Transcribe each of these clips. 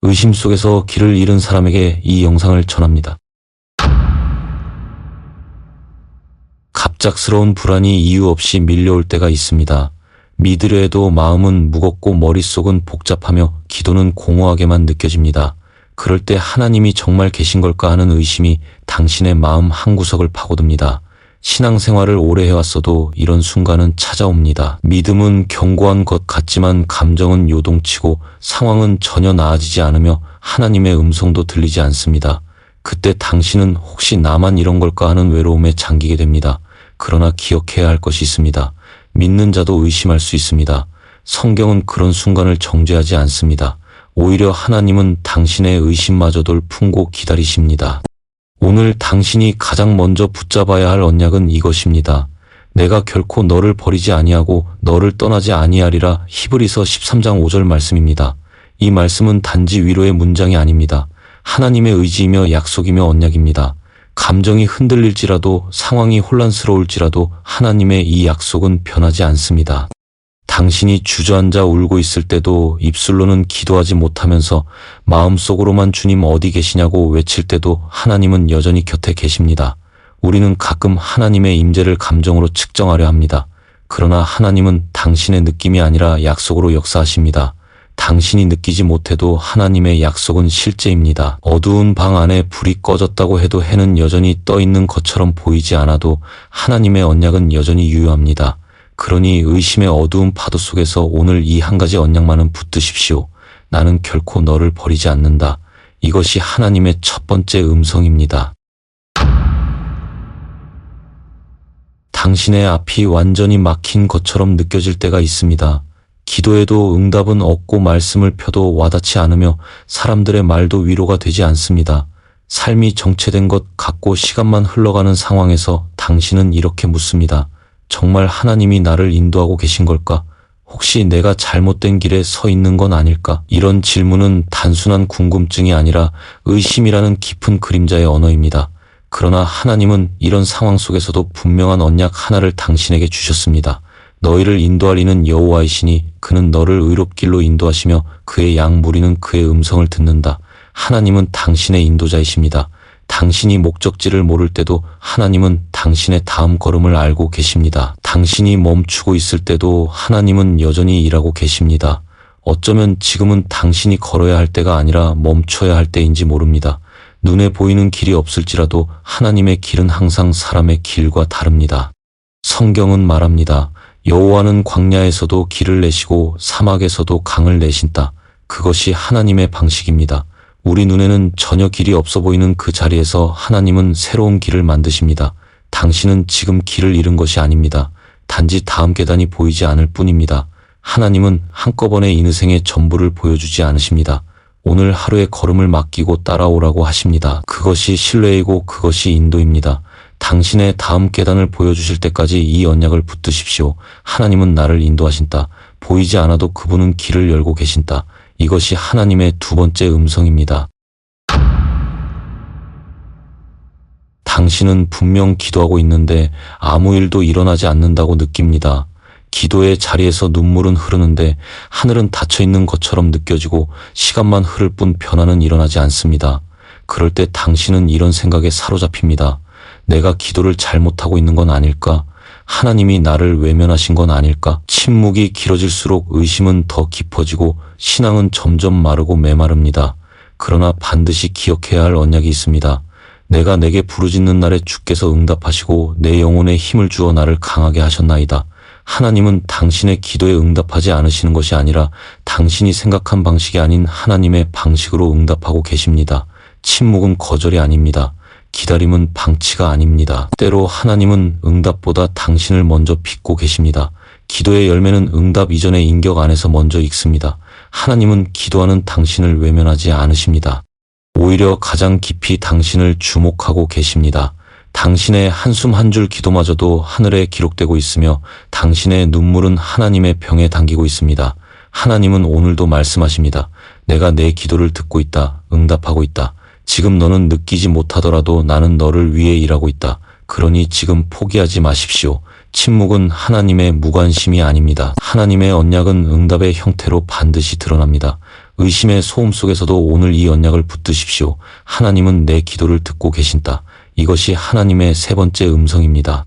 의심 속에서 길을 잃은 사람에게 이 영상을 전합니다. 갑작스러운 불안이 이유 없이 밀려올 때가 있습니다. 믿으려 해도 마음은 무겁고 머릿속은 복잡하며 기도는 공허하게만 느껴집니다. 그럴 때 하나님이 정말 계신 걸까 하는 의심이 당신의 마음 한구석을 파고듭니다. 신앙생활을 오래 해왔어도 이런 순간은 찾아옵니다. 믿음은 견고한 것 같지만 감정은 요동치고 상황은 전혀 나아지지 않으며 하나님의 음성도 들리지 않습니다. 그때 당신은 혹시 나만 이런 걸까 하는 외로움에 잠기게 됩니다. 그러나 기억해야 할 것이 있습니다. 믿는 자도 의심할 수 있습니다. 성경은 그런 순간을 정죄하지 않습니다. 오히려 하나님은 당신의 의심마저도 품고 기다리십니다. 오늘 당신이 가장 먼저 붙잡아야 할 언약은 이것입니다. 내가 결코 너를 버리지 아니하고 너를 떠나지 아니하리라. 히브리서 13장 5절 말씀입니다. 이 말씀은 단지 위로의 문장이 아닙니다. 하나님의 의지이며 약속이며 언약입니다. 감정이 흔들릴지라도 상황이 혼란스러울지라도 하나님의 이 약속은 변하지 않습니다. 당신이 주저앉아 울고 있을 때도 입술로는 기도하지 못하면서 마음속으로만 주님 어디 계시냐고 외칠 때도 하나님은 여전히 곁에 계십니다. 우리는 가끔 하나님의 임재를 감정으로 측정하려 합니다. 그러나 하나님은 당신의 느낌이 아니라 약속으로 역사하십니다. 당신이 느끼지 못해도 하나님의 약속은 실제입니다. 어두운 방 안에 불이 꺼졌다고 해도 해는 여전히 떠 있는 것처럼 보이지 않아도 하나님의 언약은 여전히 유효합니다. 그러니 의심의 어두운 파도 속에서 오늘 이 한 가지 언약만은 붙드십시오. 나는 결코 너를 버리지 않는다. 이것이 하나님의 첫 번째 음성입니다. 당신의 앞이 완전히 막힌 것처럼 느껴질 때가 있습니다. 기도에도 응답은 없고 말씀을 펴도 와닿지 않으며 사람들의 말도 위로가 되지 않습니다. 삶이 정체된 것 같고 시간만 흘러가는 상황에서 당신은 이렇게 묻습니다. 정말 하나님이 나를 인도하고 계신 걸까? 혹시 내가 잘못된 길에 서 있는 건 아닐까? 이런 질문은 단순한 궁금증이 아니라 의심이라는 깊은 그림자의 언어입니다. 그러나 하나님은 이런 상황 속에서도 분명한 언약 하나를 당신에게 주셨습니다. 너희를 인도할 이는 여호와이시니 그는 너를 의롭 길로 인도하시며 그의 양 무리는 그의 음성을 듣는다. 하나님은 당신의 인도자이십니다. 당신이 목적지를 모를 때도 하나님은 당신의 다음 걸음을 알고 계십니다. 당신이 멈추고 있을 때도 하나님은 여전히 일하고 계십니다. 어쩌면 지금은 당신이 걸어야 할 때가 아니라 멈춰야 할 때인지 모릅니다. 눈에 보이는 길이 없을지라도 하나님의 길은 항상 사람의 길과 다릅니다. 성경은 말합니다. 여호와는 광야에서도 길을 내시고 사막에서도 강을 내신다. 그것이 하나님의 방식입니다. 우리 눈에는 전혀 길이 없어 보이는 그 자리에서 하나님은 새로운 길을 만드십니다. 당신은 지금 길을 잃은 것이 아닙니다. 단지 다음 계단이 보이지 않을 뿐입니다. 하나님은 한꺼번에 인생의 전부를 보여주지 않으십니다. 오늘 하루의 걸음을 맡기고 따라오라고 하십니다. 그것이 신뢰이고 그것이 인도입니다. 당신의 다음 계단을 보여주실 때까지 이 언약을 붙드십시오. 하나님은 나를 인도하신다. 보이지 않아도 그분은 길을 열고 계신다. 이것이 하나님의 두 번째 음성입니다. 당신은 분명 기도하고 있는데 아무 일도 일어나지 않는다고 느낍니다. 기도의 자리에서 눈물은 흐르는데 하늘은 닫혀 있는 것처럼 느껴지고 시간만 흐를 뿐 변화는 일어나지 않습니다. 그럴 때 당신은 이런 생각에 사로잡힙니다. 내가 기도를 잘못하고 있는 건 아닐까? 하나님이 나를 외면하신 건 아닐까? 침묵이 길어질수록 의심은 더 깊어지고 신앙은 점점 마르고 메마릅니다. 그러나 반드시 기억해야 할 언약이 있습니다. 내가 내게 부르짖는 날에 주께서 응답하시고 내 영혼에 힘을 주어 나를 강하게 하셨나이다. 하나님은 당신의 기도에 응답하지 않으시는 것이 아니라 당신이 생각한 방식이 아닌 하나님의 방식으로 응답하고 계십니다. 침묵은 거절이 아닙니다. 기다림은 방치가 아닙니다. 때로 하나님은 응답보다 당신을 먼저 빚고 계십니다. 기도의 열매는 응답 이전의 인격 안에서 먼저 익습니다. 하나님은 기도하는 당신을 외면하지 않으십니다. 오히려 가장 깊이 당신을 주목하고 계십니다. 당신의 한숨 한 줄 기도마저도 하늘에 기록되고 있으며 당신의 눈물은 하나님의 병에 담기고 있습니다. 하나님은 오늘도 말씀하십니다. 내가 내 기도를 듣고 있다. 응답하고 있다. 지금 너는 느끼지 못하더라도 나는 너를 위해 일하고 있다. 그러니 지금 포기하지 마십시오. 침묵은 하나님의 무관심이 아닙니다. 하나님의 언약은 응답의 형태로 반드시 드러납니다. 의심의 소음 속에서도 오늘 이 언약을 붙드십시오. 하나님은 내 기도를 듣고 계신다. 이것이 하나님의 세 번째 음성입니다.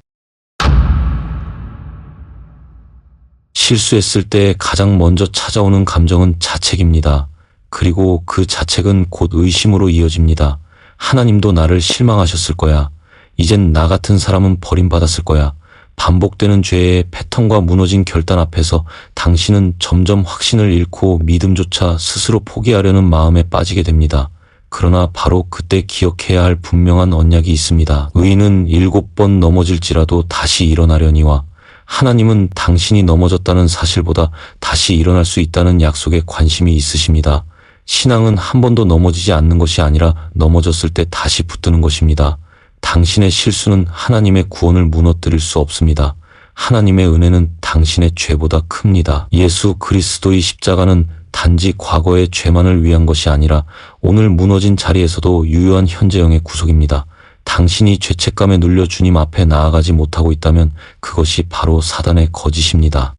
실수했을 때 가장 먼저 찾아오는 감정은 자책입니다. 그리고 그 자책은 곧 의심으로 이어집니다. 하나님도 나를 실망하셨을 거야. 이젠 나 같은 사람은 버림받았을 거야. 반복되는 죄의 패턴과 무너진 결단 앞에서 당신은 점점 확신을 잃고 믿음조차 스스로 포기하려는 마음에 빠지게 됩니다. 그러나 바로 그때 기억해야 할 분명한 언약이 있습니다. 의인은 7번 넘어질지라도 다시 일어나려니와 하나님은 당신이 넘어졌다는 사실보다 다시 일어날 수 있다는 약속에 관심이 있으십니다. 신앙은 한 번도 넘어지지 않는 것이 아니라 넘어졌을 때 다시 붙드는 것입니다. 당신의 실수는 하나님의 구원을 무너뜨릴 수 없습니다. 하나님의 은혜는 당신의 죄보다 큽니다. 예수 그리스도의 십자가는 단지 과거의 죄만을 위한 것이 아니라 오늘 무너진 자리에서도 유효한 현재형의 구속입니다. 당신이 죄책감에 눌려 주님 앞에 나아가지 못하고 있다면 그것이 바로 사단의 거짓입니다.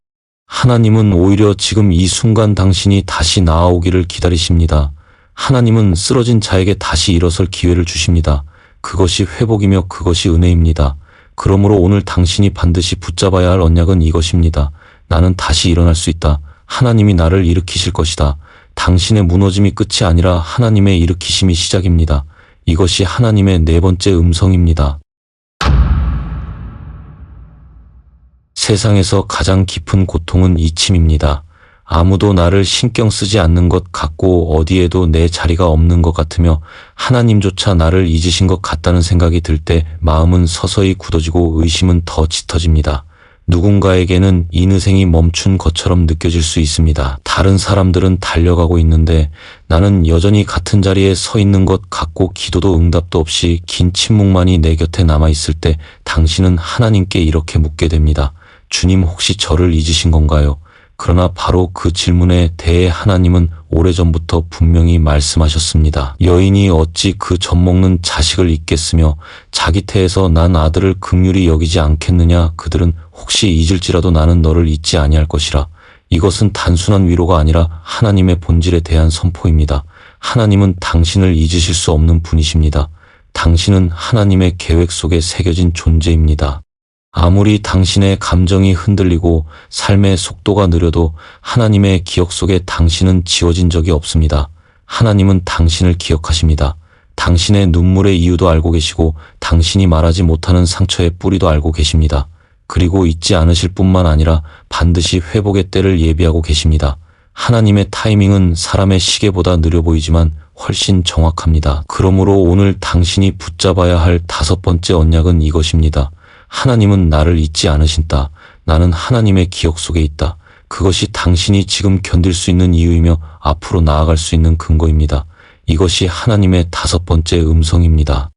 하나님은 오히려 지금 이 순간 당신이 다시 나아오기를 기다리십니다. 하나님은 쓰러진 자에게 다시 일어설 기회를 주십니다. 그것이 회복이며 그것이 은혜입니다. 그러므로 오늘 당신이 반드시 붙잡아야 할 언약은 이것입니다. 나는 다시 일어날 수 있다. 하나님이 나를 일으키실 것이다. 당신의 무너짐이 끝이 아니라 하나님의 일으키심이 시작입니다. 이것이 하나님의 네 번째 음성입니다. 세상에서 가장 깊은 고통은 이침입니다. 아무도 나를 신경 쓰지 않는 것 같고 어디에도 내 자리가 없는 것 같으며 하나님조차 나를 잊으신 것 같다는 생각이 들 때 마음은 서서히 굳어지고 의심은 더 짙어집니다. 누군가에게는 인의생이 멈춘 것처럼 느껴질 수 있습니다. 다른 사람들은 달려가고 있는데 나는 여전히 같은 자리에 서 있는 것 같고 기도도 응답도 없이 긴 침묵만이 내 곁에 남아있을 때 당신은 하나님께 이렇게 묻게 됩니다. 주님 혹시 저를 잊으신 건가요? 그러나 바로 그 질문에 대해 하나님은 오래전부터 분명히 말씀하셨습니다. 여인이 어찌 그 젖먹는 자식을 잊겠으며 자기 태에서 난 아들을 긍휼히 여기지 않겠느냐. 그들은 혹시 잊을지라도 나는 너를 잊지 아니할 것이라. 이것은 단순한 위로가 아니라 하나님의 본질에 대한 선포입니다. 하나님은 당신을 잊으실 수 없는 분이십니다. 당신은 하나님의 계획 속에 새겨진 존재입니다. 아무리 당신의 감정이 흔들리고 삶의 속도가 느려도 하나님의 기억 속에 당신은 지워진 적이 없습니다. 하나님은 당신을 기억하십니다. 당신의 눈물의 이유도 알고 계시고 당신이 말하지 못하는 상처의 뿌리도 알고 계십니다. 그리고 잊지 않으실 뿐만 아니라 반드시 회복의 때를 예비하고 계십니다. 하나님의 타이밍은 사람의 시계보다 느려 보이지만 훨씬 정확합니다. 그러므로 오늘 당신이 붙잡아야 할 다섯 번째 언약은 이것입니다. 하나님은 나를 잊지 않으신다. 나는 하나님의 기억 속에 있다. 그것이 당신이 지금 견딜 수 있는 이유이며 앞으로 나아갈 수 있는 근거입니다. 이것이 하나님의 다섯 번째 음성입니다.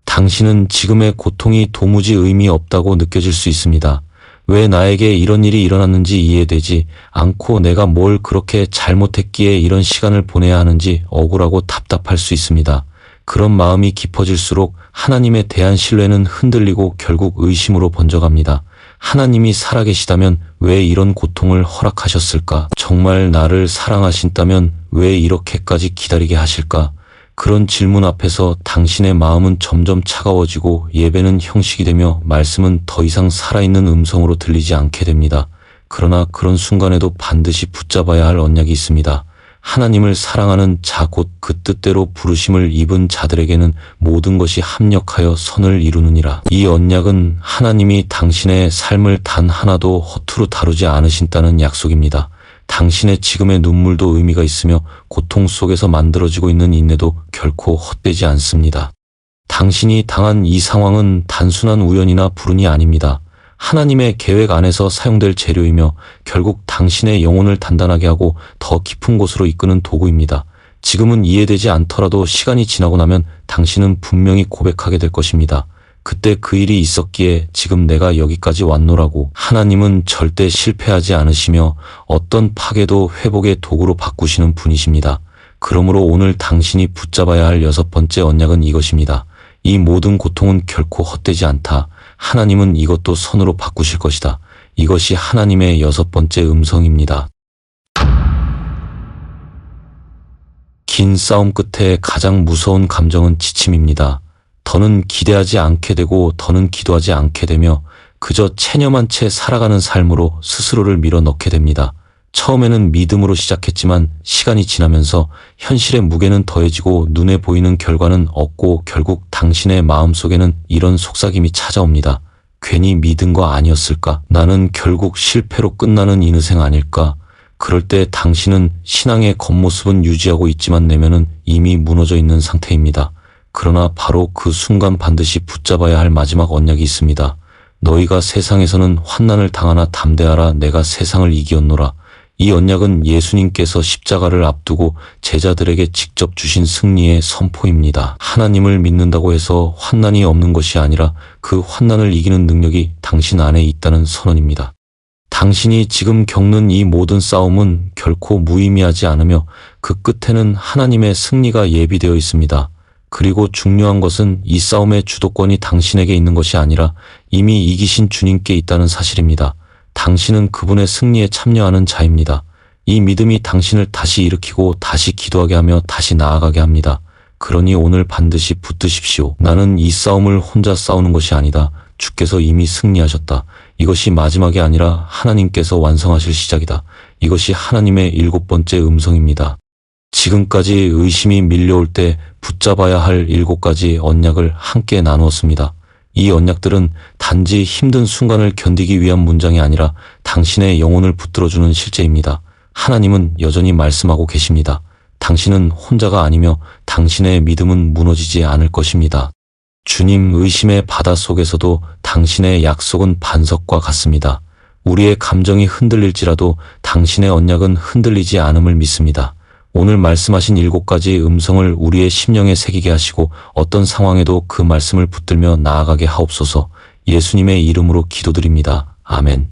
당신은 지금의 고통이 도무지 의미 없다고 느껴질 수 있습니다. 왜 나에게 이런 일이 일어났는지 이해되지 않고 내가 뭘 그렇게 잘못했기에 이런 시간을 보내야 하는지 억울하고 답답할 수 있습니다. 그런 마음이 깊어질수록 하나님에 대한 신뢰는 흔들리고 결국 의심으로 번져갑니다. 하나님이 살아계시다면 왜 이런 고통을 허락하셨을까? 정말 나를 사랑하신다면 왜 이렇게까지 기다리게 하실까? 그런 질문 앞에서 당신의 마음은 점점 차가워지고 예배는 형식이 되며 말씀은 더 이상 살아있는 음성으로 들리지 않게 됩니다. 그러나 그런 순간에도 반드시 붙잡아야 할 언약이 있습니다. 하나님을 사랑하는 자 곧 그 뜻대로 부르심을 입은 자들에게는 모든 것이 합력하여 선을 이루느니라. 이 언약은 하나님이 당신의 삶을 단 하나도 허투루 다루지 않으신다는 약속입니다. 당신의 지금의 눈물도 의미가 있으며 고통 속에서 만들어지고 있는 인내도 결코 헛되지 않습니다. 당신이 당한 이 상황은 단순한 우연이나 불운이 아닙니다. 하나님의 계획 안에서 사용될 재료이며 결국 당신의 영혼을 단단하게 하고 더 깊은 곳으로 이끄는 도구입니다. 지금은 이해되지 않더라도 시간이 지나고 나면 당신은 분명히 고백하게 될 것입니다. 그때 그 일이 있었기에 지금 내가 여기까지 왔노라고. 하나님은 절대 실패하지 않으시며 어떤 파괴도 회복의 도구로 바꾸시는 분이십니다. 그러므로 오늘 당신이 붙잡아야 할 여섯 번째 언약은 이것입니다. 이 모든 고통은 결코 헛되지 않다. 하나님은 이것도 선으로 바꾸실 것이다. 이것이 하나님의 6번째 음성입니다. 긴 싸움 끝에 가장 무서운 감정은 지침입니다. 더는 기대하지 않게 되고 더는 기도하지 않게 되며 그저 체념한 채 살아가는 삶으로 스스로를 밀어넣게 됩니다. 처음에는 믿음으로 시작했지만 시간이 지나면서 현실의 무게는 더해지고 눈에 보이는 결과는 없고 결국 당신의 마음속에는 이런 속삭임이 찾아옵니다. 괜히 믿은 거 아니었을까? 나는 결국 실패로 끝나는 인생 아닐까? 그럴 때 당신은 신앙의 겉모습은 유지하고 있지만 내면은 이미 무너져 있는 상태입니다. 그러나 바로 그 순간 반드시 붙잡아야 할 마지막 언약이 있습니다. 너희가 세상에서는 환난을 당하나 담대하라. 내가 세상을 이기었노라. 이 언약은 예수님께서 십자가를 앞두고 제자들에게 직접 주신 승리의 선포입니다. 하나님을 믿는다고 해서 환난이 없는 것이 아니라 그 환난을 이기는 능력이 당신 안에 있다는 선언입니다. 당신이 지금 겪는 이 모든 싸움은 결코 무의미하지 않으며 그 끝에는 하나님의 승리가 예비되어 있습니다. 그리고 중요한 것은 이 싸움의 주도권이 당신에게 있는 것이 아니라 이미 이기신 주님께 있다는 사실입니다. 당신은 그분의 승리에 참여하는 자입니다. 이 믿음이 당신을 다시 일으키고 다시 기도하게 하며 다시 나아가게 합니다. 그러니 오늘 반드시 붙드십시오. 나는 이 싸움을 혼자 싸우는 것이 아니다. 주께서 이미 승리하셨다. 이것이 마지막이 아니라 하나님께서 완성하실 시작이다. 이것이 하나님의 7번째 음성입니다. 지금까지 의심이 밀려올 때 붙잡아야 할 7가지 언약을 함께 나누었습니다. 이 언약들은 단지 힘든 순간을 견디기 위한 문장이 아니라 당신의 영혼을 붙들어주는 실제입니다. 하나님은 여전히 말씀하고 계십니다. 당신은 혼자가 아니며 당신의 믿음은 무너지지 않을 것입니다. 주님, 의심의 바다 속에서도 당신의 약속은 반석과 같습니다. 우리의 감정이 흔들릴지라도 당신의 언약은 흔들리지 않음을 믿습니다. 오늘 말씀하신 7가지 음성을 우리의 심령에 새기게 하시고 어떤 상황에도 그 말씀을 붙들며 나아가게 하옵소서. 예수님의 이름으로 기도드립니다. 아멘.